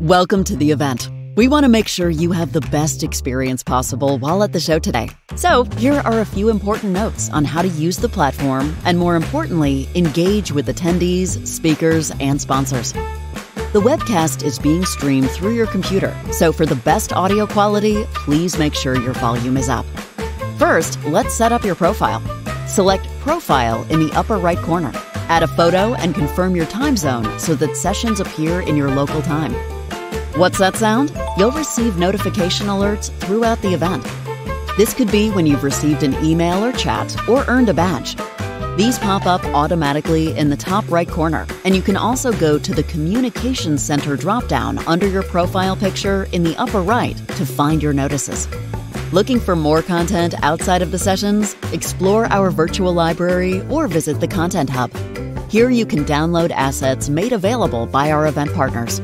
Welcome to the event. We want to make sure you have the best experience possible while at the show today. So here are a few important notes on how to use the platform and, more importantly, engage with attendees, speakers, and sponsors. The webcast is being streamed through your computer, so for the best audio quality, please make sure your volume is up. First, let's set up your profile. Select Profile in the upper right corner. Add a photo and confirm your time zone so that sessions appear in your local time. What's that sound? You'll receive notification alerts throughout the event. This could be when you've received an email or chat or earned a badge. These pop up automatically in the top right corner, and you can also go to the Communications Center dropdown under your profile picture in the upper right to find your notices. Looking for more content outside of the sessions? Explore our virtual library or visit the Content Hub. Here you can download assets made available by our event partners.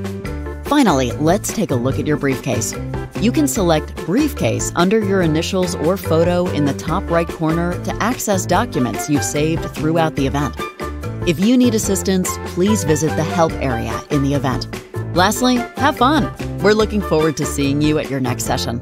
Finally, let's take a look at your briefcase. You can select Briefcase under your initials or photo in the top right corner to access documents you've saved throughout the event. If you need assistance, please visit the Help area in the event. Lastly, have fun! We're looking forward to seeing you at your next session.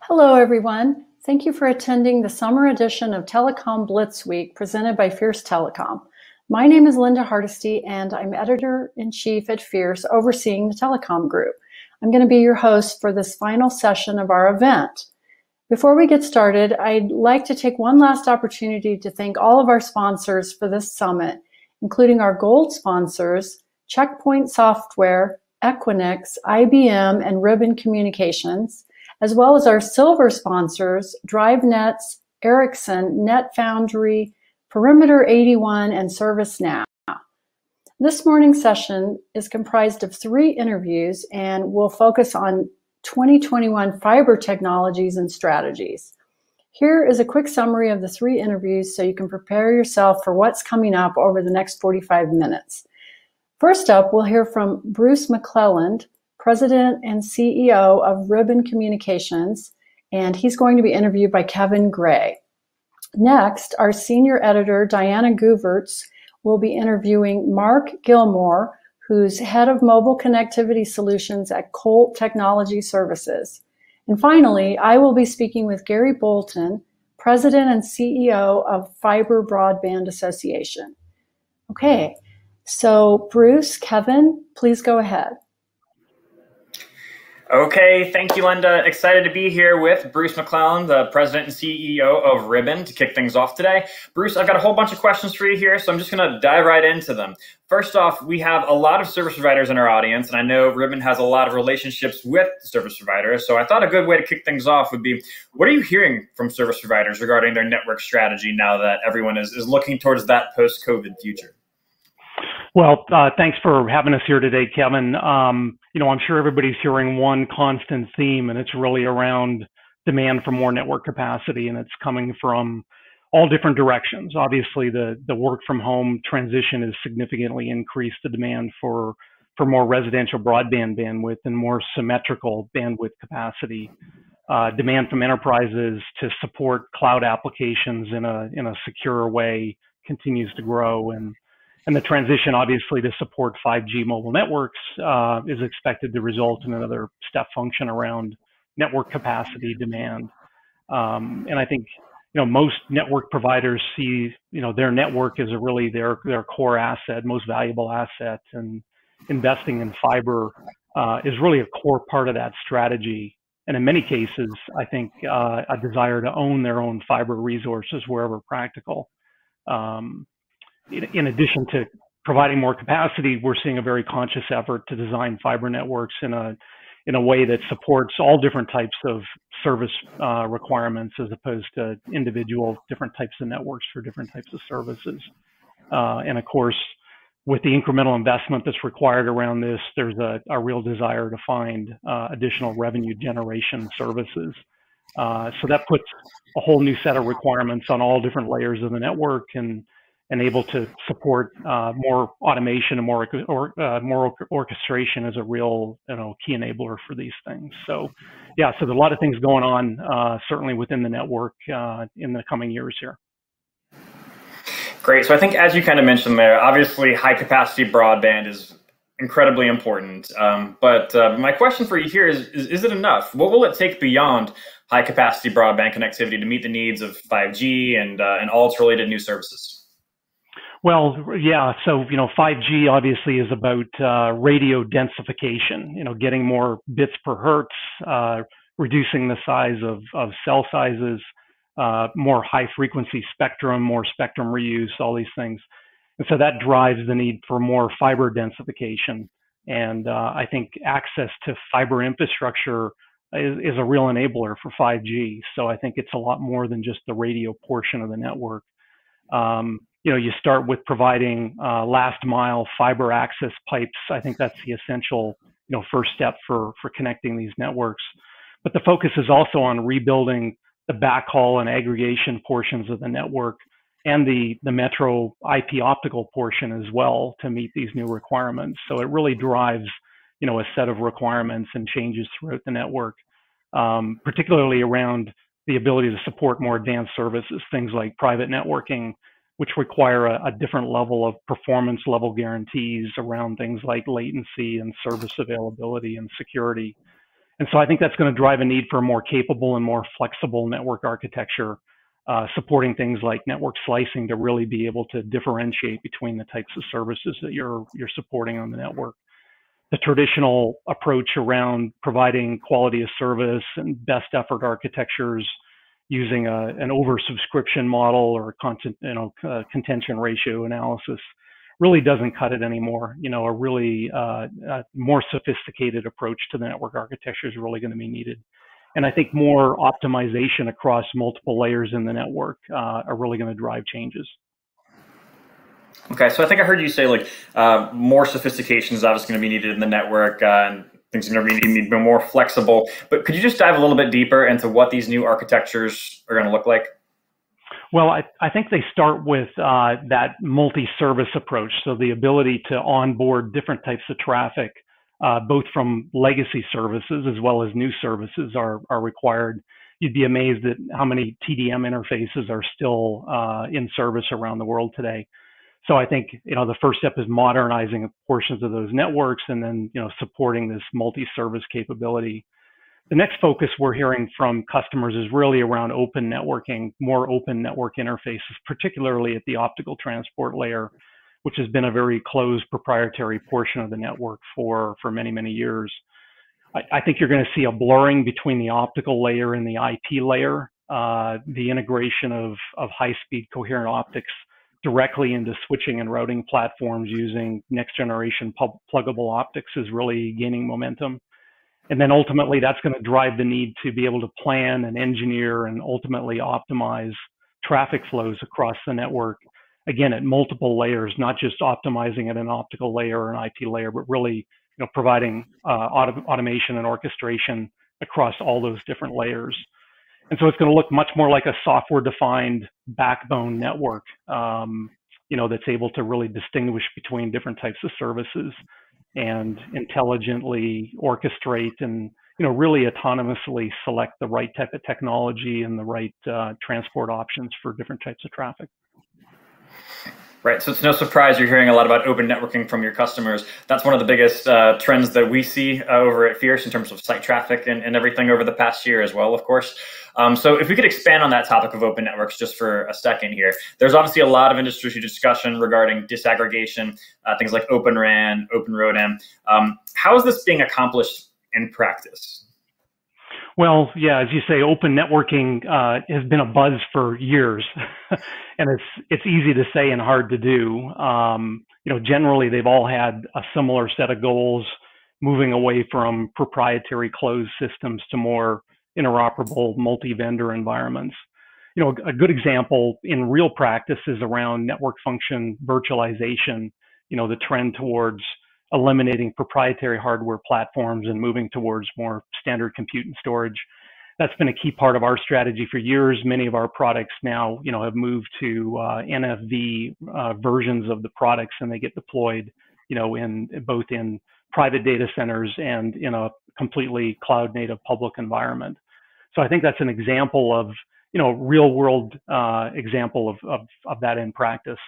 Hello, everyone. Thank you for attending the summer edition of Telecom Blitz Week presented by Fierce Telecom. My name is Linda Hardesty, and I'm Editor-in-Chief at Fierce, overseeing the Telecom Group. I'm going to be your host for this final session of our event. Before we get started, I'd like to take one last opportunity to thank all of our sponsors for this summit, including our gold sponsors, Checkpoint Software, Equinix, IBM, and Ribbon Communications, as well as our silver sponsors, DriveNets, Ericsson, NetFoundry, Perimeter 81, and ServiceNow. This morning's session is comprised of 3 interviews and will focus on 2021 fiber technologies and strategies. Here is a quick summary of the 3 interviews so you can prepare yourself for what's coming up over the next 45 minutes. First up, we'll hear from Bruce McClelland, President and CEO of Ribbon Communications, and he's going to be interviewed by Kevin Gray. Next, our senior editor, Diana Guverts, will be interviewing Mark Gilmore, who's head of mobile connectivity solutions at Colt Technology Services. And finally, I will be speaking with Gary Bolton, President and CEO of Fiber Broadband Association. Okay, so Bruce, Kevin, please go ahead. Okay, thank you, Linda. Excited to be here with Bruce McClelland, the President and CEO of Ribbon, to kick things off today. Bruce, I've got a whole bunch of questions for you here, so I'm just going to dive right into them. First off, we have a lot of service providers in our audience, and I know Ribbon has a lot of relationships with service providers, so I thought a good way to kick things off would be, what are you hearing from service providers regarding their network strategy now that everyone is looking towards that post-COVID future? Well, thanks for having us here today, Kevin. I'm sure everybody's hearing one constant theme, and it's really around demand for more network capacity, and it's coming from all different directions. Obviously, the work from home transition has significantly increased the demand for more residential broadband bandwidth and more symmetrical bandwidth capacity. Demand from enterprises to support cloud applications in a secure way continues to grow, and the transition, obviously, to support 5G mobile networks is expected to result in another step function around network capacity demand. And I think, most network providers see, their network as really their core asset, most valuable asset, and investing in fiber is really a core part of that strategy. And in many cases, I think a desire to own their own fiber resources wherever practical. In addition to providing more capacity, we're seeing a very conscious effort to design fiber networks in a way that supports all different types of service requirements, as opposed to individual different types of networks for different types of services. And of course, with the incremental investment that's required around this, there's a real desire to find additional revenue generation services. So that puts a whole new set of requirements on all different layers of the network, and able to support more automation and more orchestration is a real key enabler for these things. So yeah, so there's a lot of things going on certainly within the network in the coming years here. Great. So I think, as you kind of mentioned there, obviously high capacity broadband is incredibly important. But my question for you here is it enough? What will it take beyond high capacity broadband connectivity to meet the needs of 5G and all its related new services? Well, yeah. So, 5G obviously is about radio densification, getting more bits per hertz, reducing the size of cell sizes, more high frequency spectrum, more spectrum reuse, all these things. And so that drives the need for more fiber densification. And I think access to fiber infrastructure is a real enabler for 5G. So I think it's a lot more than just the radio portion of the network. You start with providing last mile fiber access pipes. I think that's the essential, first step for connecting these networks. But the focus is also on rebuilding the backhaul and aggregation portions of the network, and the metro IP optical portion as well, to meet these new requirements. So it really drives, a set of requirements and changes throughout the network, particularly around the ability to support more advanced services, things like private networking, which require a different level of performance level guarantees around things like latency and service availability and security. And so I think that's going to drive a need for a more capable and more flexible network architecture, supporting things like network slicing to really be able to differentiate between the types of services that you're supporting on the network. The traditional approach around providing quality of service and best effort architectures using an oversubscription model or contention ratio analysis really doesn't cut it anymore. A really more sophisticated approach to the network architecture is really going to be needed. And I think more optimization across multiple layers in the network are really going to drive changes. Okay, so I think I heard you say more sophistication is obviously going to be needed in the network, and things are going to be more flexible. But could you just dive a little bit deeper into what these new architectures are going to look like? Well, I think they start with that multi-service approach. So the ability to onboard different types of traffic, both from legacy services as well as new services are required. You'd be amazed at how many TDM interfaces are still in service around the world today. So I think, the first step is modernizing portions of those networks, and then, supporting this multi-service capability. The next focus we're hearing from customers is really around open networking, more open network interfaces, particularly at the optical transport layer, which has been a very closed proprietary portion of the network for many, many years. I think you're going to see a blurring between the optical layer and the IP layer, the integration of high-speed coherent optics directly into switching and routing platforms using next generation pluggable optics is really gaining momentum. And then ultimately that's going to drive the need to be able to plan and engineer and ultimately optimize traffic flows across the network, again, at multiple layers, not just optimizing at an optical layer or an IP layer, but really providing automation and orchestration across all those different layers. And so it's going to look much more like a software-defined backbone network, that's able to really distinguish between different types of services and intelligently orchestrate and, really autonomously select the right type of technology and the right transport options for different types of traffic. Right. So it's no surprise you're hearing a lot about open networking from your customers. That's one of the biggest trends that we see over at Fierce in terms of site traffic and everything over the past year as well, of course. So if we could expand on that topic of open networks just for a second here, there's obviously a lot of industry discussion regarding disaggregation, things like Open RAN, Open ROADM. How is this being accomplished in practice? Well, yeah, as you say, open networking has been a buzz for years, and it's easy to say and hard to do. Generally, they've all had a similar set of goals, moving away from proprietary closed systems to more interoperable multi-vendor environments. A good example in real practice is around network function virtualization. The trend towards eliminating proprietary hardware platforms and moving towards more standard compute and storage. That's been a key part of our strategy for years. Many of our products now, have moved to NFV versions of the products, and they get deployed, in both in private data centers and in a completely cloud-native public environment. So I think that's an example of, real-world example of that in practice.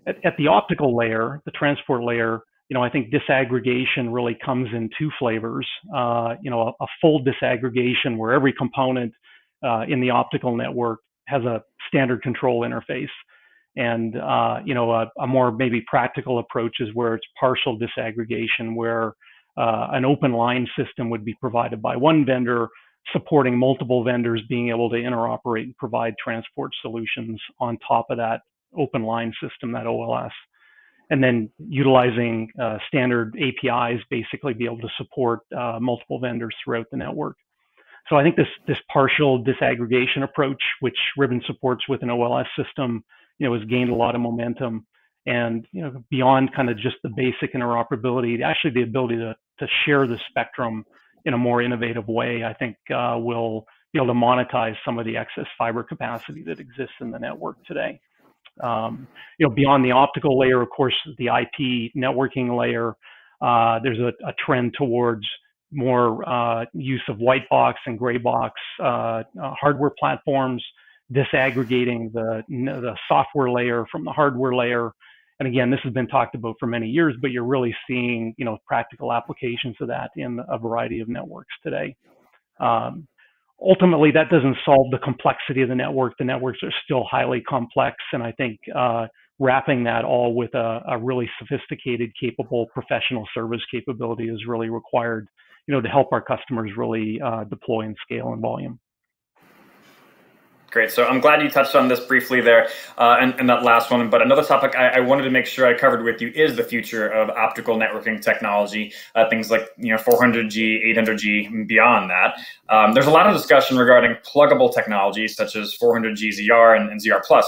At the optical layer, the transport layer, I think disaggregation really comes in two flavors. A full disaggregation where every component in the optical network has a standard control interface. And, a more maybe practical approach is where it's partial disaggregation, where an open line system would be provided by one vendor, supporting multiple vendors being able to interoperate and provide transport solutions on top of that open line system, that OLS. And then utilizing standard APIs, basically be able to support multiple vendors throughout the network. So I think this partial disaggregation approach, which Ribbon supports with an OLS system, has gained a lot of momentum. And beyond kind of just the basic interoperability, actually the ability to share the spectrum in a more innovative way, I think will be able to monetize some of the excess fiber capacity that exists in the network today. Beyond the optical layer, of course, the IP networking layer, there's a trend towards more use of white box and gray box hardware platforms, disaggregating the software layer from the hardware layer. And again, this has been talked about for many years, but you're really seeing, practical applications of that in a variety of networks today. Ultimately, that doesn't solve the complexity of the network. The networks are still highly complex, and I think wrapping that all with a really sophisticated, capable professional service capability is really required, to help our customers really deploy and scale in volume. Great. So I'm glad you touched on this briefly there and that last one. But another topic I wanted to make sure I covered with you is the future of optical networking technology, things like 400G, 800G, and beyond that. There's a lot of discussion regarding pluggable technologies such as 400G ZR and ZR+.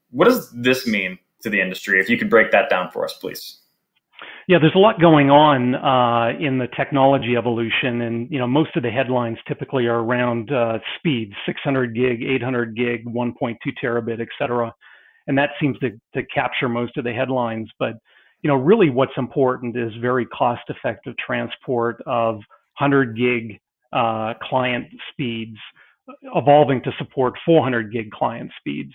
What does this mean to the industry? If you could break that down for us, please. Yeah, there's a lot going on in the technology evolution, and most of the headlines typically are around speeds, 600 gig, 800 gig, 1.2 terabit, et cetera, and that seems to capture most of the headlines. But really, what's important is very cost-effective transport of 100 gig client speeds, evolving to support 400 gig client speeds.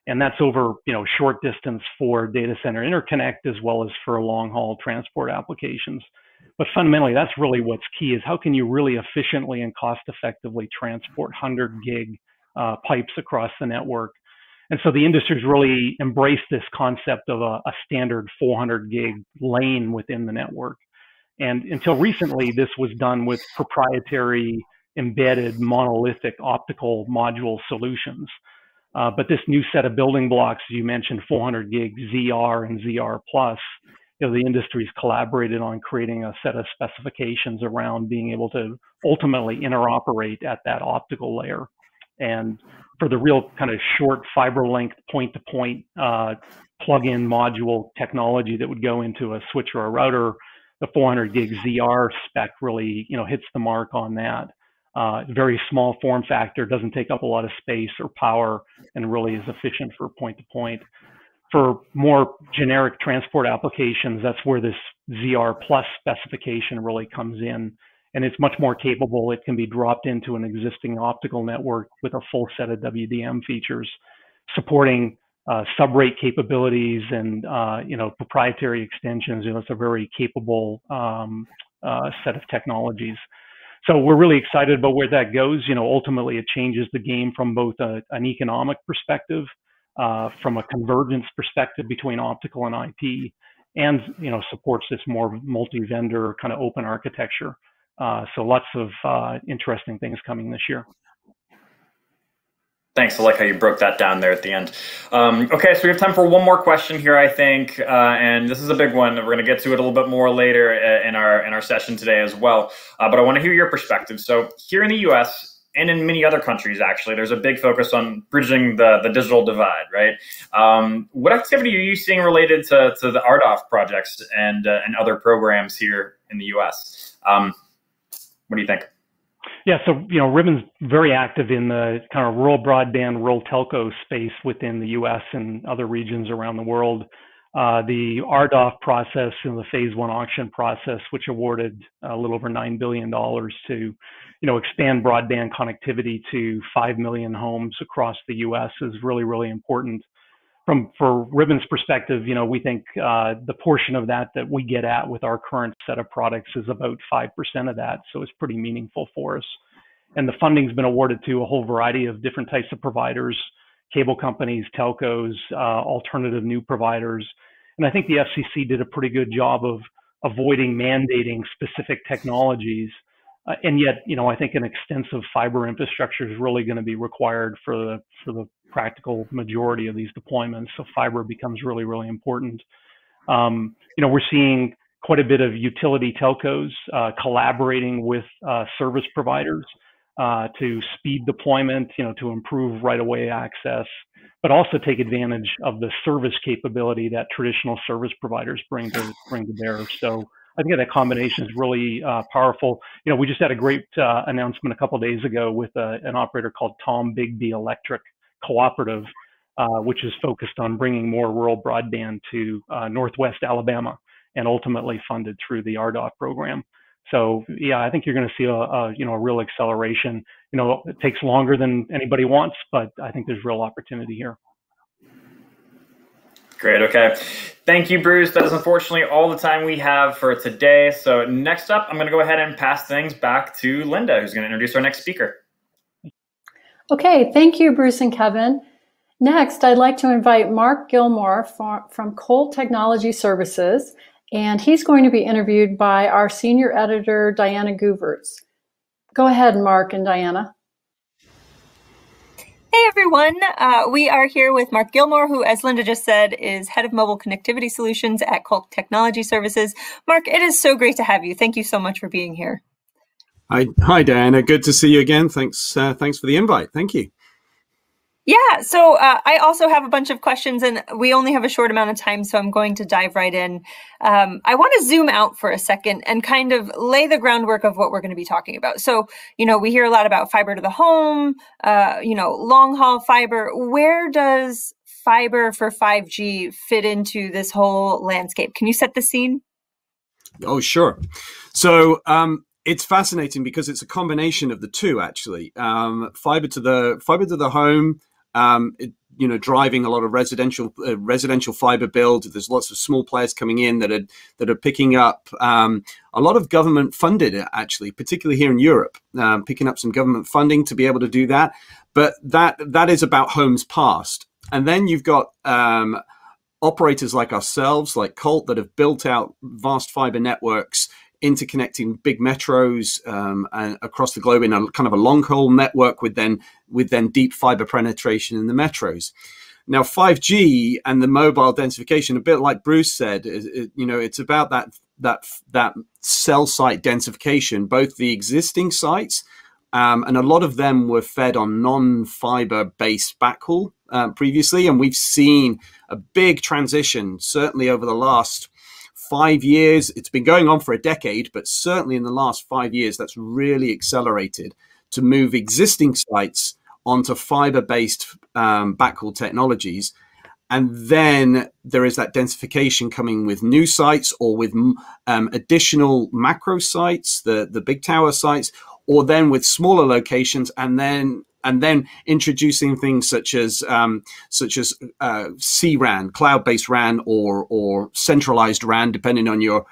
And that's over, short distance for data center interconnect as well as for long haul transport applications. But fundamentally, that's really what's key is how can you really efficiently and cost effectively transport 100 gig pipes across the network. And so the industry's really embraced this concept of a standard 400 gig lane within the network. And until recently, this was done with proprietary embedded monolithic optical module solutions. But this new set of building blocks, you mentioned 400 gig ZR and ZR+, the industry's collaborated on creating a set of specifications around being able to ultimately interoperate at that optical layer. And for the real kind of short fiber length point-to-point plug-in module technology that would go into a switch or a router, the 400 gig ZR spec really, hits the mark on that. Very small form factor, doesn't take up a lot of space or power, and really is efficient for point-to-point. For more generic transport applications, that's where this ZR+ specification really comes in, and it's much more capable. It can be dropped into an existing optical network with a full set of WDM features, supporting subrate capabilities and proprietary extensions. It's a very capable set of technologies. So we're really excited about where that goes. Ultimately it changes the game from both an economic perspective, from a convergence perspective between optical and IP, and supports this more multi-vendor kind of open architecture. So lots of interesting things coming this year. Thanks. I like how you broke that down there at the end. Okay, so we have time for one more question here, I think, and this is a big one. We're going to get to it a little bit more later in our session today as well. But I want to hear your perspective. So here in the U.S. and in many other countries, actually, there's a big focus on bridging the digital divide, right? What activity are you seeing related to the RDOF projects and other programs here in the U.S.? What do you think? Yeah, so Ribbon's very active in the kind of rural broadband, rural telco space within the U.S. and other regions around the world. The RDOF process, the phase 1 auction process, which awarded a little over $9 billion to expand broadband connectivity to 5 million homes across the U.S. is really, really important. For Ribbon's perspective, we think the portion of that we get at with our current set of products is about 5% of that, so it's pretty meaningful for us. And the funding's been awarded to a whole variety of different types of providers, cable companies, telcos, alternative new providers. And I think the FCC did a pretty good job of avoiding mandating specific technologies. And yet, I think an extensive fiber infrastructure is really going to be required for the practical majority of these deployments. So fiber becomes really, really important. We're seeing quite a bit of utility telcos collaborating with service providers to speed deployment, to improve right-of-way access, but also take advantage of the service capability that traditional service providers bring to bear. So I think that combination is really powerful. We just had a great announcement a couple of days ago with an operator called Tom Bigby Electric Cooperative, which is focused on bringing more rural broadband to Northwest Alabama, and ultimately funded through the RDOF program. So yeah, I think you're going to see a real acceleration. It takes longer than anybody wants, but I think there's real opportunity here. Great. Okay. Thank you, Bruce. That is unfortunately all the time we have for today. So next up, I'm going to go ahead and pass things back to Linda, who's going to introduce our next speaker. Okay. Thank you, Bruce and Kevin. Next, I'd like to invite Mark Gilmore from Colt Technology Services, and he's going to be interviewed by our senior editor, Diana Gooverts. Go ahead, Mark and Diana. Hey everyone, we are here with Mark Gilmore, who, as Linda just said, is Head of Mobile Connectivity Solutions at Colt Technology Services. Mark, it is so great to have you. Thank you so much for being here. Hi Diana, good to see you again. Thanks for the invite. Thank you. Yeah, so I also have a bunch of questions, and we only have a short amount of time, so I'm going to dive right in. I want to zoom out for a second and kind of lay the groundwork of what we're going to be talking about. So, we hear a lot about fiber to the home, long haul fiber. Where does fiber for 5G fit into this whole landscape? Can you set the scene? Oh, sure. So, it's fascinating because it's a combination of the two, actually. Fiber to the home, driving a lot of residential fiber build. There's lots of small players coming in that are picking up a lot of government funded, actually, particularly here in Europe, picking up some government funding to be able to do that. But that is about homes passed. And then you've got operators like ourselves, like Colt, that have built out vast fiber networks, interconnecting big metros and across the globe in a kind of a long haul network with then deep fiber penetration in the metros. Now 5G and the mobile densification, a bit like Bruce said, it's about that cell site densification, both the existing sites and a lot of them were fed on non-fiber based backhaul previously, and we've seen a big transition certainly over the last 5 years. It's been going on for a decade, but certainly in the last 5 years, that's really accelerated to move existing sites onto fiber-based backhaul technologies. And then there is that densification coming with new sites or with additional macro sites, the big tower sites, or then with smaller locations, and then and then introducing things such as CRAN, cloud-based RAN, or centralized RAN, depending on your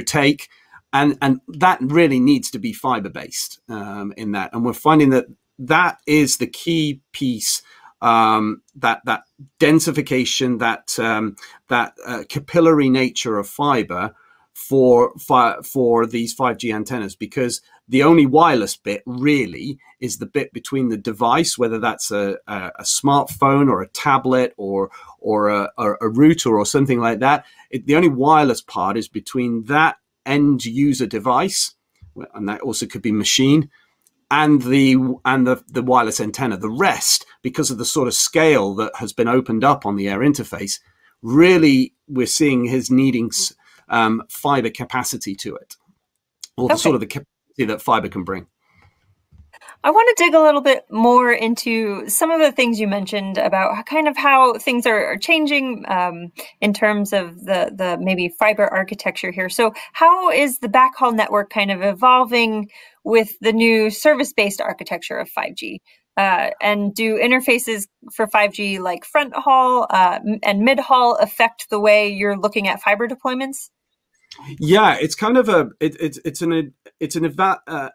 take. And that really needs to be fiber-based in that. And we're finding that is the key piece, that densification, that capillary nature of fiber for these 5G antennas, because the only wireless bit really is the bit between the device, whether that's a smartphone or a tablet or a router or something like that. The only wireless part is between that end user device, and that also could be machine, and the wireless antenna. The rest, because of the sort of scale that has been opened up on the air interface, really we're seeing his needing fiber capacity to it, or the sort of the capacity that fiber can bring. I want to dig a little bit more into some of the things you mentioned about kind of how things are changing in terms of the maybe fiber architecture here. So how is the backhaul network kind of evolving with the new service-based architecture of 5G? And do interfaces for 5G like front haul and mid haul affect the way you're looking at fiber deployments? Yeah, it's kind of an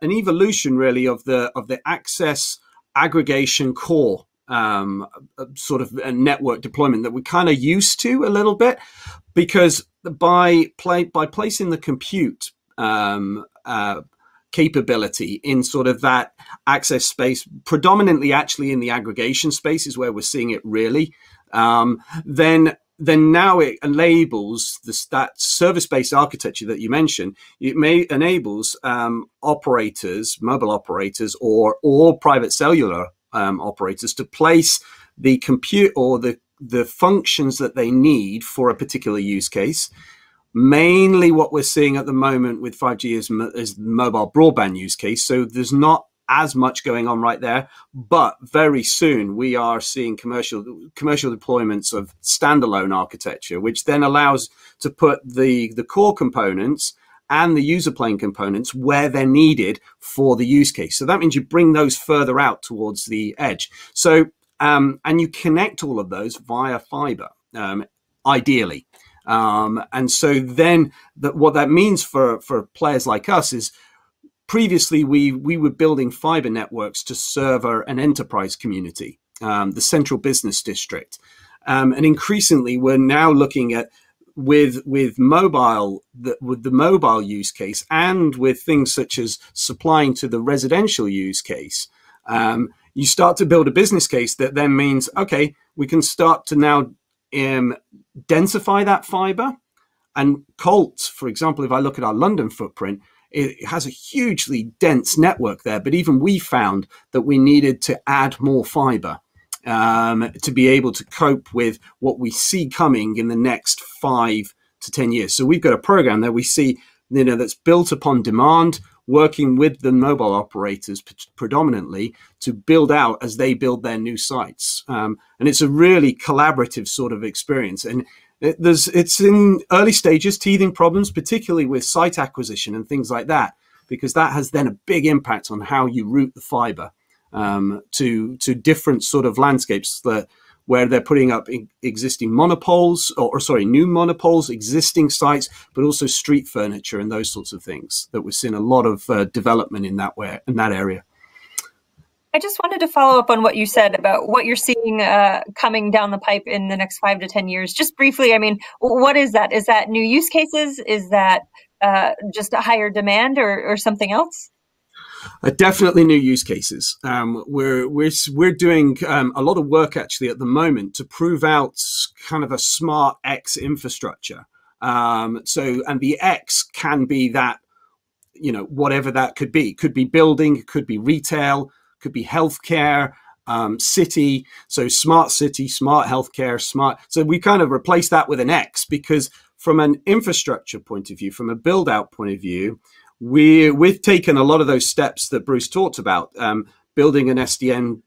evolution really of the access aggregation core sort of a network deployment that we're kind of used to a little bit, because by placing the compute capability in sort of that access space, predominantly actually in the aggregation space is where we're seeing it really, then now it enables that service-based architecture that you mentioned. It enables operators, mobile operators, or private cellular operators to place the compute or the functions that they need for a particular use case. Mainly what we're seeing at the moment with 5G is mobile broadband use case. So there's not as much going on right there, but very soon we are seeing commercial deployments of standalone architecture, which then allows to put the core components and the user plane components where they're needed for the use case. So that means you bring those further out towards the edge. So and you connect all of those via fiber, ideally. And so then what that means for players like us is, previously, we were building fiber networks to serve an enterprise community, the central business district. And increasingly, we're now looking at with the mobile use case, and with things such as supplying to the residential use case, you start to build a business case that then means, okay, we can start to now densify that fiber. And Colt, for example, if I look at our London footprint, it has a hugely dense network there, but even we found that we needed to add more fiber to be able to cope with what we see coming in the next 5 to 10 years. So we've got a program that we see, that's built upon demand, working with the mobile operators predominantly to build out as they build their new sites. And it's a really collaborative sort of experience. And it's in early stages, teething problems, particularly with site acquisition and things like that, because that has then a big impact on how you route the fiber to different sort of landscapes where they're putting up existing monopoles, new monopoles, existing sites, but also street furniture and those sorts of things that we're seeing a lot of development in that area. I just wanted to follow up on what you said about what you're seeing coming down the pipe in the next 5 to 10 years. Just briefly, I mean, what is that? Is that new use cases? Is that just a higher demand or something else? Definitely new use cases. We're doing a lot of work actually at the moment to prove out kind of a smart X infrastructure. And the X can be that, whatever that could be. It could be building, it could be retail, could be healthcare, city. So smart city, smart healthcare, smart. So we kind of replace that with an X, because from an infrastructure point of view, from a build out point of view, we've taken a lot of those steps that Bruce talked about, building an SDN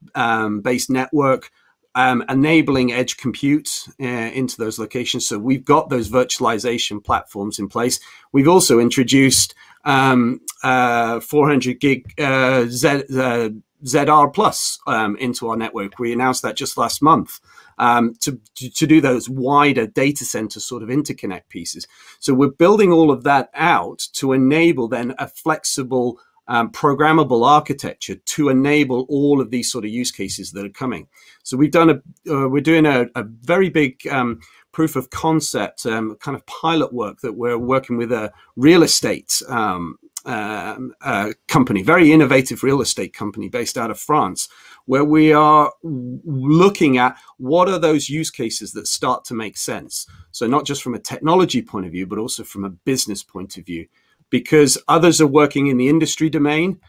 based network, enabling edge compute into those locations. So we've got those virtualization platforms in place. We've also introduced 400 gig ZR Plus into our network. We announced that just last month to do those wider data center sort of interconnect pieces. So we're building all of that out to enable then a flexible programmable architecture to enable all of these sort of use cases that are coming. So we've done we're doing a very big proof of concept kind of pilot work that we're working with a real estate company, very innovative real estate company based out of France, where we are looking at what are those use cases that start to make sense. So not just from a technology point of view, but also from a business point of view. Because others are working in the industry domain.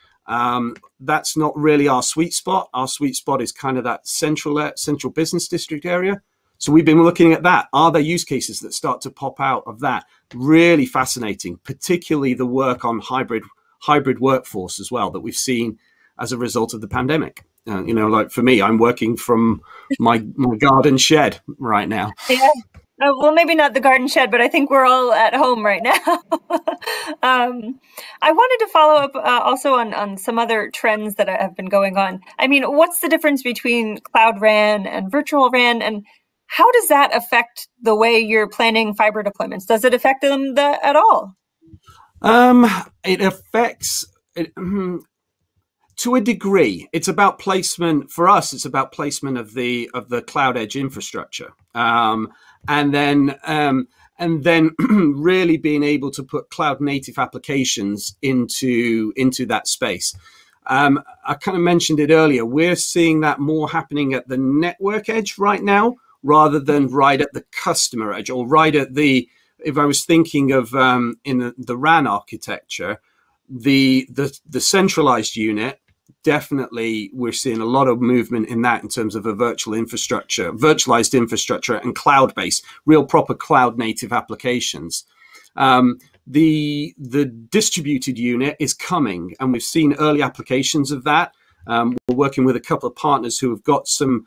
That's not really our sweet spot. Our sweet spot is kind of that central business district area. So we've been looking at that. Are there use cases that start to pop out of that? Really fascinating, particularly the work on hybrid workforce as well that we've seen as a result of the pandemic. Like for me, I'm working from my garden shed right now. Yeah. Well, maybe not the garden shed, but I think we're all at home right now. I wanted to follow up also on some other trends that have been going on. I mean, what's the difference between Cloud RAN and virtual RAN, and how does that affect the way you're planning fiber deployments? Does it affect them at all? It affects it, to a degree. It's about placement for us. It's about placement of the cloud edge infrastructure. And then really being able to put cloud native applications into that space. I kind of mentioned it earlier. We're seeing that more happening at the network edge right now, rather than right at the customer edge, or right at the, if I was thinking of in the RAN architecture, the centralized unit, definitely we're seeing a lot of movement in that in terms of a virtualized infrastructure and cloud-based, real proper cloud native applications. The distributed unit is coming, and we've seen early applications of that. We're working with a couple of partners who have got some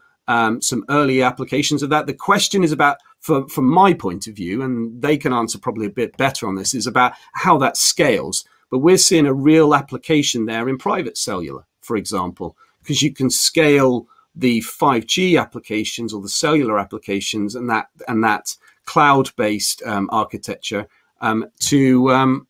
early applications of that. The question is about, from my point of view, and they can answer probably a bit better on this, is about how that scales. But we're seeing a real application there in private cellular, for example, because you can scale the 5G applications or the cellular applications and that cloud-based architecture to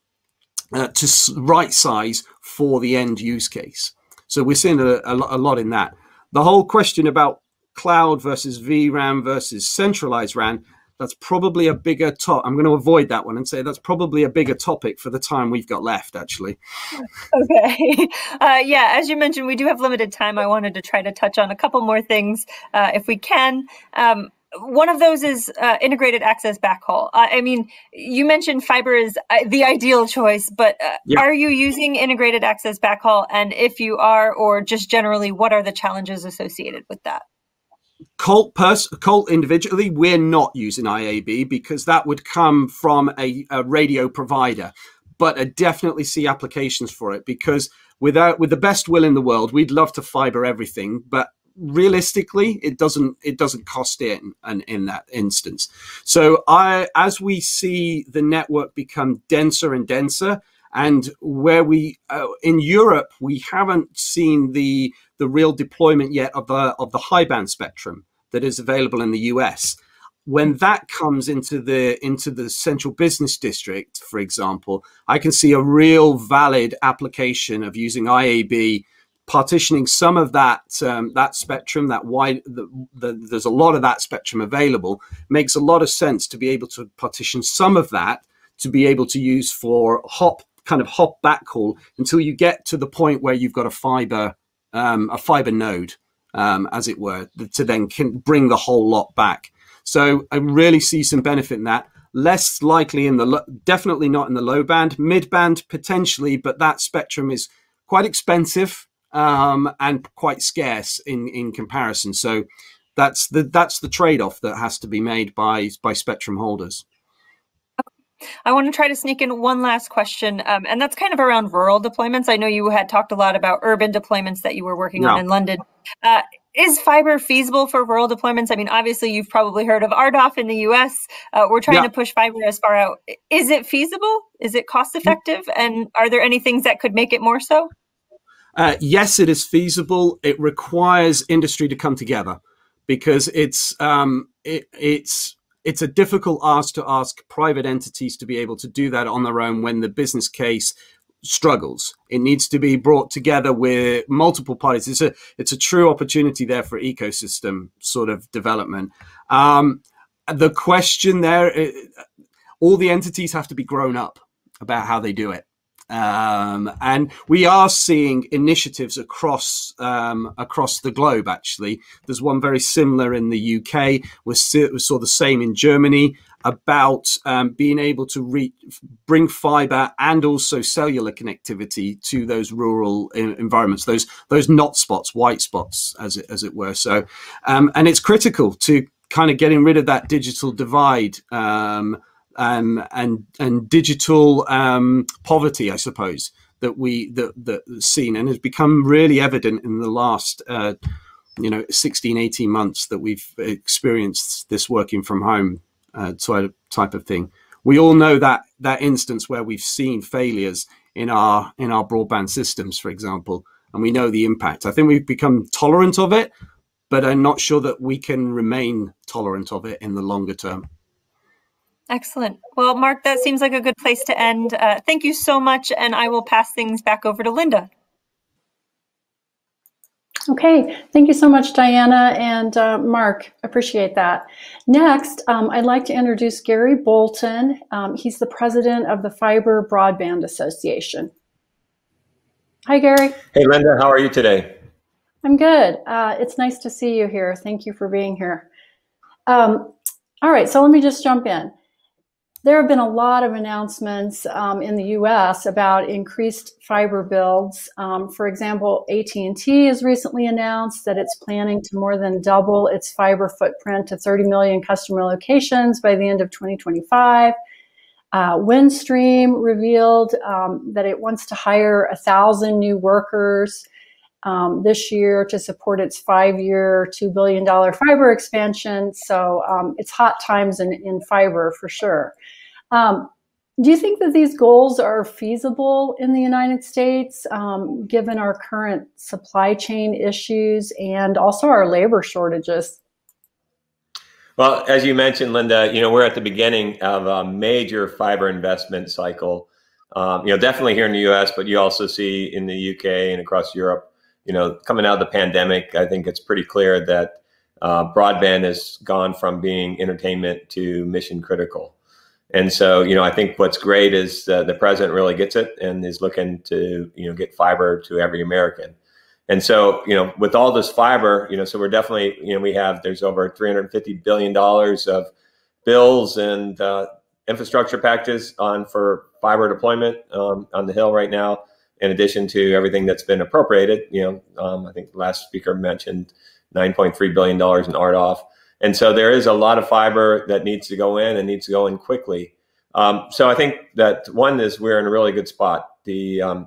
right size for the end use case. So we're seeing a lot in that. The whole question about cloud versus vRAN versus centralized RAN, that's probably a bigger topic. I'm going to avoid that one and say that's probably a bigger topic for the time we've got left, actually. Okay. Yeah, as you mentioned, we do have limited time. I wanted to try to touch on a couple more things if we can. One of those is integrated access backhaul. I mean, you mentioned fiber is the ideal choice, but Are you using integrated access backhaul? And if you are, or just generally, what are the challenges associated with that? Colt individually, we're not using IAB because that would come from a radio provider. But I definitely see applications for it, because with the best will in the world, we'd love to fiber everything, but realistically, it doesn't cost it in that instance. So as we see the network become denser and denser, and where we in Europe, we haven't seen the real deployment yet of the high band spectrum that is available in the US. When that comes into the central business district, for example, I can see a real valid application of using IAB, partitioning some of that spectrum, there's a lot of that spectrum available. Makes a lot of sense to be able to partition some of that to be able to use for hop backhaul until you get to the point where you've got a fiber node, as it were, to then bring the whole lot back. So I really see some benefit in that. Less likely definitely not in the low band, mid band potentially, but that spectrum is quite expensive and quite scarce in comparison. So that's the trade-off that has to be made by spectrum holders. I want to try to sneak in one last question, and that's kind of around rural deployments. I know you had talked a lot about urban deployments that you were working on in London. Is fiber feasible for rural deployments? I mean, obviously, you've probably heard of RDOF in the US. We're trying to push fiber as far out. Is it feasible? Is it cost effective? And are there any things that could make it more so? Yes, it is feasible. It requires industry to come together because it's a difficult ask to ask private entities to be able to do that on their own when the business case struggles. It needs to be brought together with multiple parties. It's a true opportunity there for ecosystem sort of development. The question there, all the entities have to be grown up about how they do it. And we are seeing initiatives across the globe. Actually, there's one very similar in the UK. We saw the same in Germany about being able to bring fiber and also cellular connectivity to those rural environments, those not spots, white spots, as it were. So, and it's critical to kind of getting rid of that digital divide. And digital poverty, I suppose, that's seen and has become really evident in the last 16, 18 months that we've experienced this working from home type of thing. We all know that instance where we've seen failures in our broadband systems, for example, and we know the impact. I think we've become tolerant of it, but I'm not sure that we can remain tolerant of it in the longer term. Excellent. Well, Mark, that seems like a good place to end. Thank you so much, and I will pass things back over to Linda. Okay, thank you so much, Diana and Mark. Appreciate that. Next, I'd like to introduce Gary Bolton. He's the president of the Fiber Broadband Association. Hi, Gary. Hey, Linda. How are you today? I'm good. It's nice to see you here. Thank you for being here. All right, so let me just jump in. There have been a lot of announcements in the U.S. about increased fiber builds. For example, AT&T has recently announced that it's planning to more than double its fiber footprint to 30 million customer locations by the end of 2025. Windstream revealed that it wants to hire 1,000 new workers this year to support its 5-year, $2 billion fiber expansion. So it's hot times in fiber for sure. Do you think that these goals are feasible in the United States, given our current supply chain issues and also our labor shortages? Well, as you mentioned, Linda, we're at the beginning of a major fiber investment cycle. Definitely here in the U.S., but you also see in the U.K. and across Europe. Coming out of the pandemic, I think it's pretty clear that broadband has gone from being entertainment to mission critical. And so, I think what's great is the president really gets it and is looking to, get fiber to every American. And so, with all this fiber, so we're definitely, there's over $350 billion of bills and infrastructure packages for fiber deployment on the Hill right now. In addition to everything that's been appropriated, I think the last speaker mentioned $9.3 billion in RDOF. And so there is a lot of fiber that needs to go in and needs to go in quickly. So I think that one is we're in a really good spot. I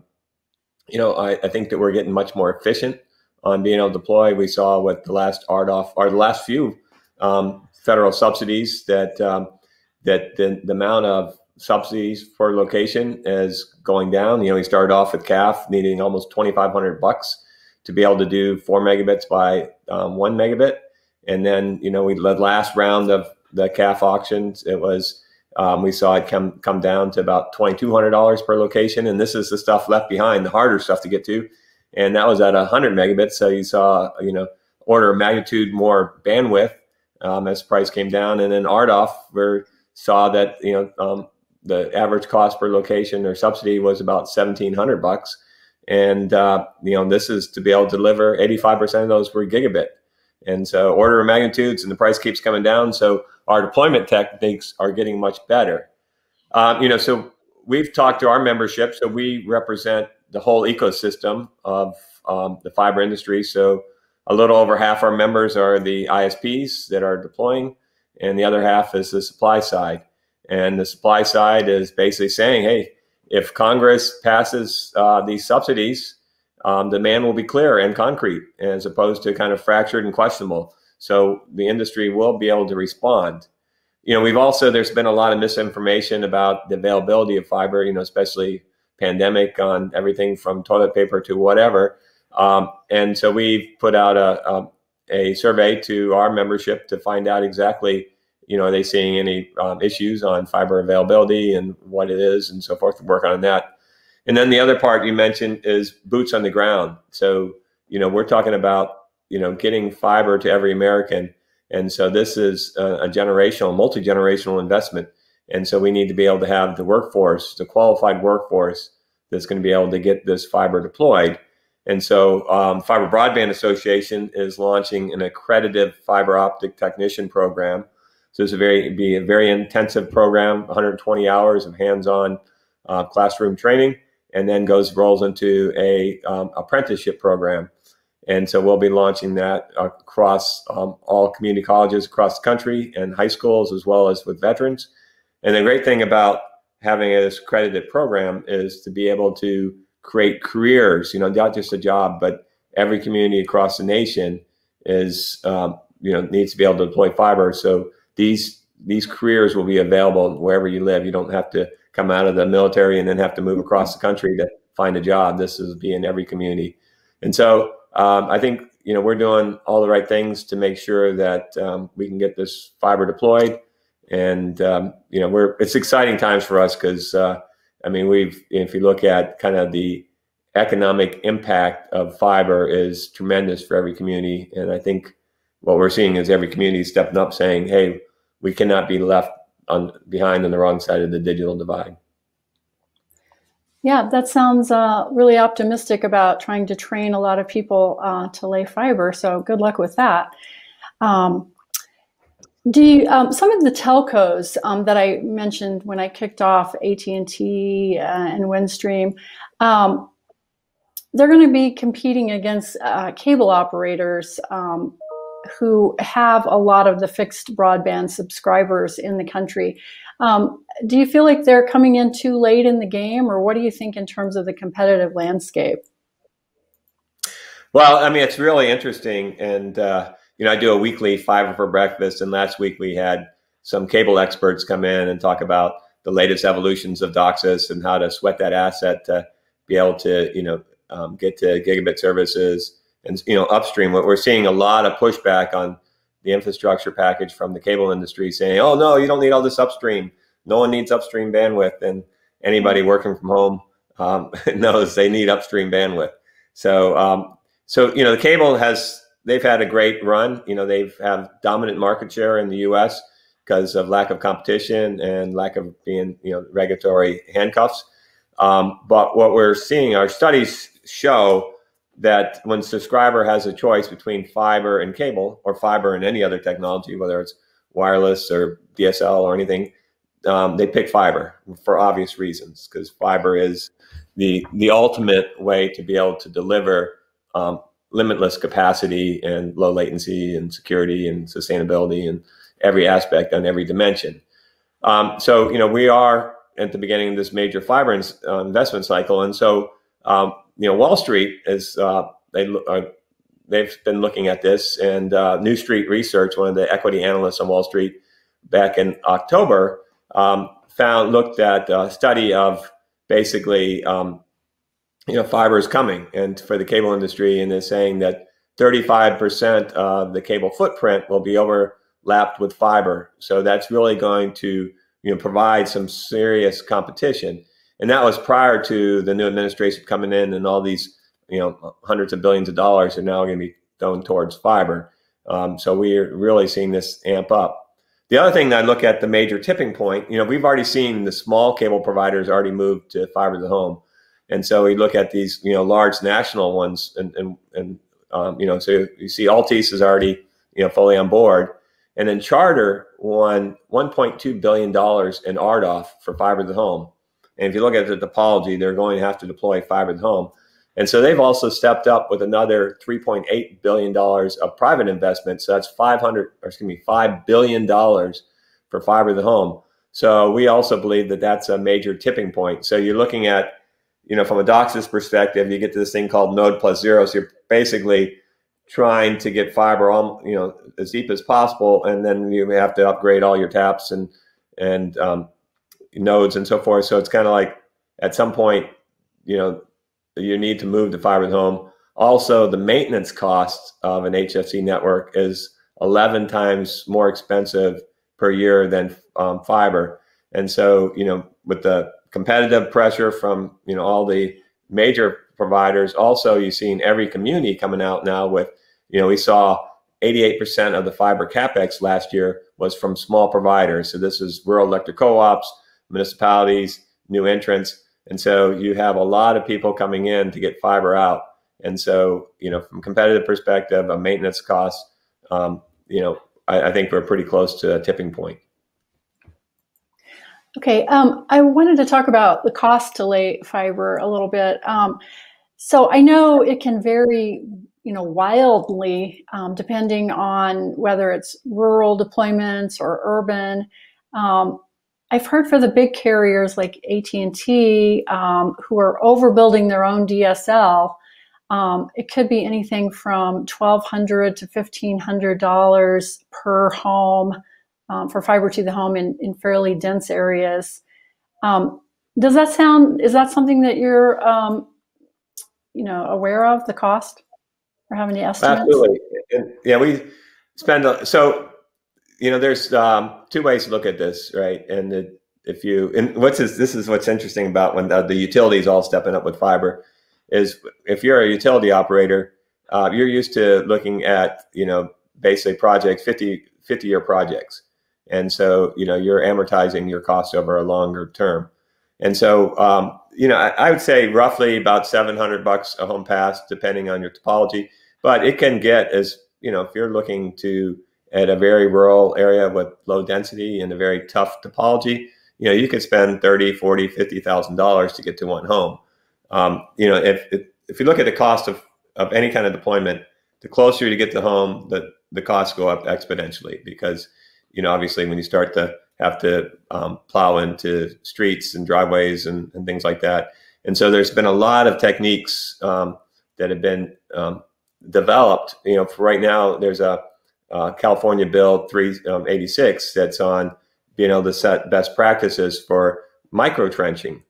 think that we're getting much more efficient on being able to deploy. We saw with the last RDOF or the last few federal subsidies that the amount of subsidies per location is going down. We started off with CAF needing almost $2,500 to be able to do 4 megabits by 1 megabit. And then, the last round of the CAF auctions, it was, we saw it come down to about $2,200 per location. And this is the stuff left behind, the harder stuff to get to. And that was at 100 megabits. So you saw, order of magnitude more bandwidth as price came down. And then RDOF, we saw that, the average cost per location or subsidy was about $1,700. And, this is to be able to deliver 85% of those per gigabit. And so order of magnitudes and the price keeps coming down. So our deployment techniques are getting much better. So we've talked to our membership. So we represent the whole ecosystem of the fiber industry. So a little over half our members are the ISPs that are deploying, and the other half is the supply side. And the supply side is basically saying, hey, if Congress passes these subsidies, demand will be clear and concrete as opposed to kind of fractured and questionable. So the industry will be able to respond. There's been a lot of misinformation about the availability of fiber, especially pandemic on everything from toilet paper to whatever. And so we put out a survey to our membership to find out exactly, are they seeing any issues on fiber availability and what it is and so forth, to work on that. And then the other part you mentioned is boots on the ground. So, we're talking about, getting fiber to every American. And so this is a generational, multi-generational investment. And so we need to be able to have the workforce, the qualified workforce that's going to be able to get this fiber deployed. And so Fiber Broadband Association is launching an accredited fiber optic technician program. So it's be a very intensive program, 120 hours of hands-on classroom training, and then rolls into a apprenticeship program. And so we'll be launching that across all community colleges across the country and high schools, as well as with veterans. And the great thing about having this accredited program is to be able to create careers, not just a job, but every community across the nation is, needs to be able to deploy fiber. So these careers will be available wherever you live. You don't have to come out of the military and then have to move across the country to find a job. This is be in every community. And so I think, we're doing all the right things to make sure that we can get this fiber deployed. And, it's exciting times for us because, if you look at kind of the economic impact of fiber is tremendous for every community. And I think what we're seeing is every community stepping up saying, hey, we cannot be left behind on the wrong side of the digital divide. Yeah, that sounds really optimistic about trying to train a lot of people to lay fiber. So good luck with that. Some of the telcos that I mentioned when I kicked off, AT&T and Windstream, they're going to be competing against cable operators who have a lot of the fixed broadband subscribers in the country. Do you feel like they're coming in too late in the game, or what do you think in terms of the competitive landscape? Well, it's really interesting. And, I do a weekly Fiber for Breakfast. And last week we had some cable experts come in and talk about the latest evolutions of DOCSIS and how to sweat that asset to be able to, get to gigabit services. And, upstream, what we're seeing a lot of pushback on the infrastructure package from the cable industry saying, oh, no, you don't need all this upstream. No one needs upstream bandwidth. And anybody working from home knows they need upstream bandwidth. So, the cable they've had a great run. They've have dominant market share in the U.S. because of lack of competition and lack of being, regulatory handcuffs. But what we're seeing, our studies show that when a subscriber has a choice between fiber and cable, or fiber and any other technology, whether it's wireless or DSL or anything, they pick fiber for obvious reasons, because fiber is the ultimate way to be able to deliver limitless capacity and low latency and security and sustainability and every aspect on every dimension. So we are at the beginning of this major fiber investment cycle, and so Wall Street is they've been looking at this, and New Street Research, one of the equity analysts on Wall Street, back in October, looked at a study of basically fiber is coming, and for the cable industry, and is saying that 35% of the cable footprint will be overlapped with fiber. So that's really going to provide some serious competition. And that was prior to the new administration coming in, and all these, hundreds of billions of dollars are now going to be thrown towards fiber. So we're really seeing this amp up. The other thing that I look at, the major tipping point, we've already seen the small cable providers already move to fiber to the home. And so we look at these, large national ones, and so you see Altice is already, fully on board. And then Charter won $1.2 billion in RDOF for fiber to the home. And if you look at the topology, they're going to have to deploy fiber to the home. And so they've also stepped up with another $3.8 billion of private investment. So that's $5 billion for fiber to the home. So we also believe that that's a major tipping point. So you're looking at, from a DOCSIS perspective, you get to this thing called node plus zero. So you're basically trying to get fiber as deep as possible, and then you have to upgrade all your taps and nodes and so forth. So it's kind of like, at some point, you need to move to fiber to the home. Also, the maintenance cost of an HFC network is 11 times more expensive per year than fiber. And so, with the competitive pressure from, all the major providers, also you've seen every community coming out now with, we saw 88% of the fiber capex last year was from small providers. So this is rural electric co-ops, municipalities, new entrants. And so you have a lot of people coming in to get fiber out. And so, from a competitive perspective, a maintenance cost, I think we're pretty close to a tipping point. Okay, I wanted to talk about the cost to lay fiber a little bit. So I know it can vary, wildly, depending on whether it's rural deployments or urban. I've heard for the big carriers like AT&T, who are overbuilding their own DSL, it could be anything from $1,200 to $1,500 per home for fiber to the home in fairly dense areas. Is that something that you're, aware of, the cost, or have any estimates? Absolutely. Yeah, we spend, there's two ways to look at this, right? And this is what's interesting about when the utilities all stepping up with fiber, is if you're a utility operator, you're used to looking at, basically projects, 50-year projects. And so, you're amortizing your costs over a longer term. And so, I would say roughly about $700 a home pass, depending on your topology. But it can get as, if you're looking at a very rural area with low density and a very tough topology, you could spend $30,000, $40,000, $50,000 to get to one home. If you look at the cost of any kind of deployment, the closer you get to home, the costs go up exponentially, because obviously when you start to have to plow into streets and driveways and things like that. And so there's been a lot of techniques that have been developed. For right now, there's a California Bill 386 that's on being able to set best practices for micro trenching.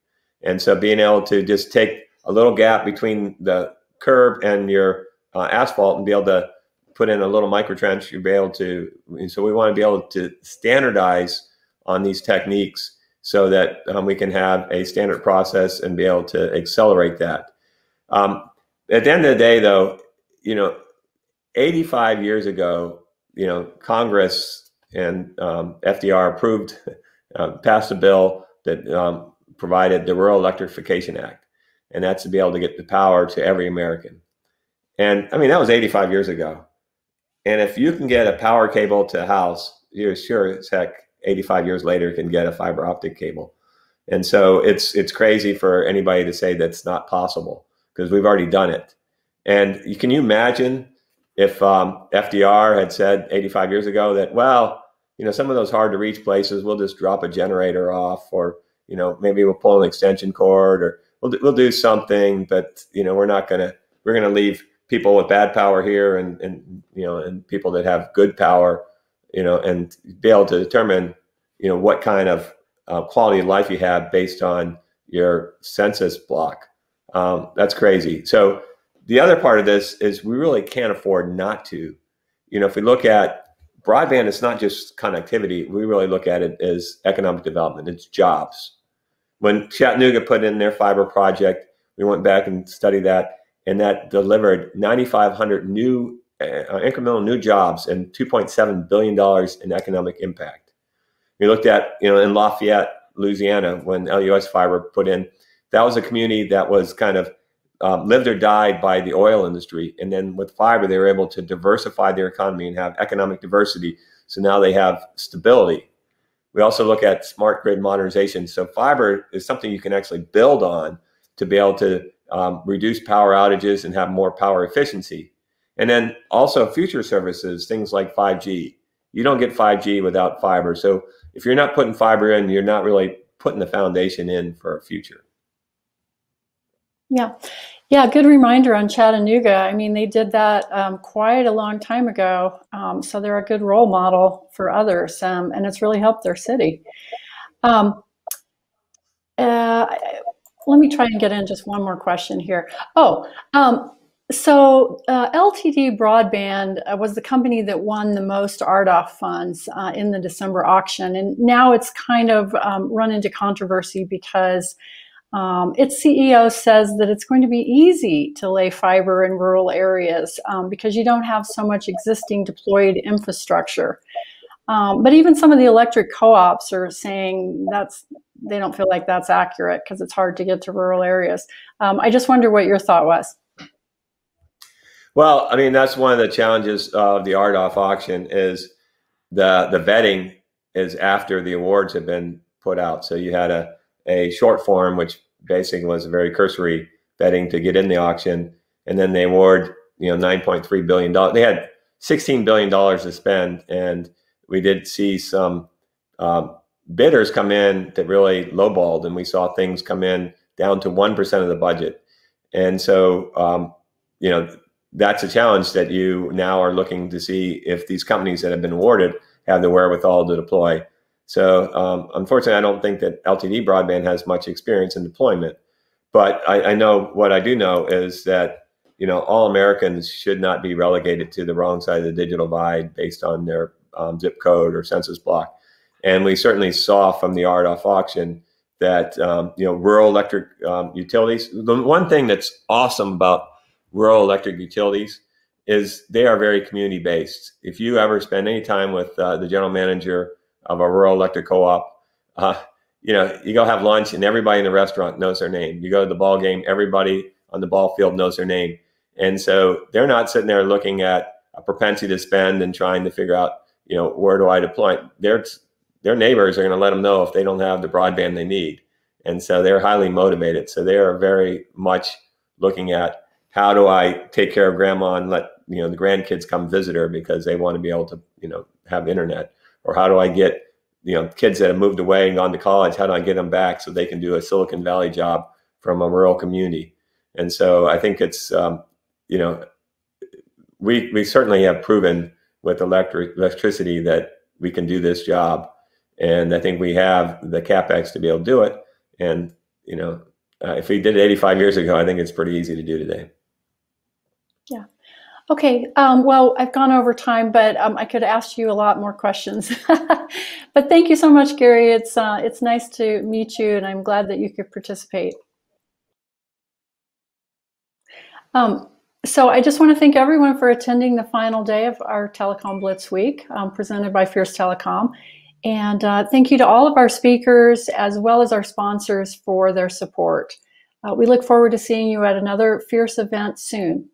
And so being able to just take a little gap between the curb and your asphalt and be able to put in a little micro trench, you'll be able to. So we want to be able to standardize on these techniques so that we can have a standard process and be able to accelerate that. At the end of the day, though, 85 years ago, Congress and FDR passed a bill that provided the Rural Electrification Act, and that's to be able to get the power to every American. And I mean, that was 85 years ago. And if you can get a power cable to a house, you're sure as heck 85 years later can get a fiber optic cable. And so it's crazy for anybody to say that's not possible, because we've already done it. And can you imagine if FDR had said 85 years ago that, well, some of those hard to reach places, we'll just drop a generator off, or, maybe we'll pull an extension cord, or we'll do something, but, we're going to leave people with bad power here and people that have good power, and be able to determine, what kind of quality of life you have based on your census block. That's crazy. So the other part of this is we really can't afford not to. If we look at broadband, it's not just connectivity. We really look at it as economic development. It's jobs. When Chattanooga put in their fiber project, we went back and studied that, and that delivered 9,500 new incremental new jobs and $2.7 billion in economic impact. We looked at, in Lafayette, Louisiana, when LUS Fiber put in, that was a community that was kind of lived or died by the oil industry. And then with fiber, they were able to diversify their economy and have economic diversity. So now they have stability. We also look at smart grid modernization. So fiber is something you can actually build on to be able to reduce power outages and have more power efficiency. And then also future services, things like 5G. You don't get 5G without fiber. So if you're not putting fiber in, you're not really putting the foundation in for a future. Yeah, good reminder on Chattanooga. I mean, they did that quite a long time ago. So they're a good role model for others, and it's really helped their city. let me try and get in just one more question here. So LTD Broadband was the company that won the most RDOF funds in the December auction, and now it's kind of run into controversy because its CEO says that it's going to be easy to lay fiber in rural areas because you don't have so much existing deployed infrastructure. But even some of the electric co-ops are saying they don't feel like that's accurate because it's hard to get to rural areas. I just wonder what your thought was. Well, I mean, that's one of the challenges of the RDOF auction is the vetting is after the awards have been put out. So you had a short form, which basically was a very cursory vetting to get in the auction. And then they award, $9.3 billion. They had $16 billion to spend. And we did see some bidders come in that really lowballed. And we saw things come in down to 1% of the budget. And so, that's a challenge that you now are looking to see if these companies that have been awarded have the wherewithal to deploy. So unfortunately, I don't think that LTD Broadband has much experience in deployment. But I know what I do know is that, all Americans should not be relegated to the wrong side of the digital divide based on their zip code or census block. And we certainly saw from the RDOF auction that, rural electric utilities, the one thing that's awesome about rural electric utilities is they are very community based. If you ever spend any time with the general manager of a rural electric co-op, you go have lunch and everybody in the restaurant knows their name. You go to the ball game, everybody on the ball field knows their name. And so they're not sitting there looking at a propensity to spend and trying to figure out, where do I deploy? Their neighbors are going to let them know if they don't have the broadband they need. And so they're highly motivated. So they are very much looking at, how do I take care of grandma and let the grandkids come visit her because they want to be able to have internet? Or how do I get kids that have moved away and gone to college? How do I get them back so they can do a Silicon Valley job from a rural community? And so I think it's we certainly have proven with electricity that we can do this job, and I think we have the capex to be able to do it. And if we did it 85 years ago, I think it's pretty easy to do today. Yeah. Okay. Well, I've gone over time, but I could ask you a lot more questions. But thank you so much, Gary. It's nice to meet you, and I'm glad that you could participate. So I just want to thank everyone for attending the final day of our Telecom Blitz week, presented by Fierce Telecom. And thank you to all of our speakers, as well as our sponsors, for their support. We look forward to seeing you at another Fierce event soon.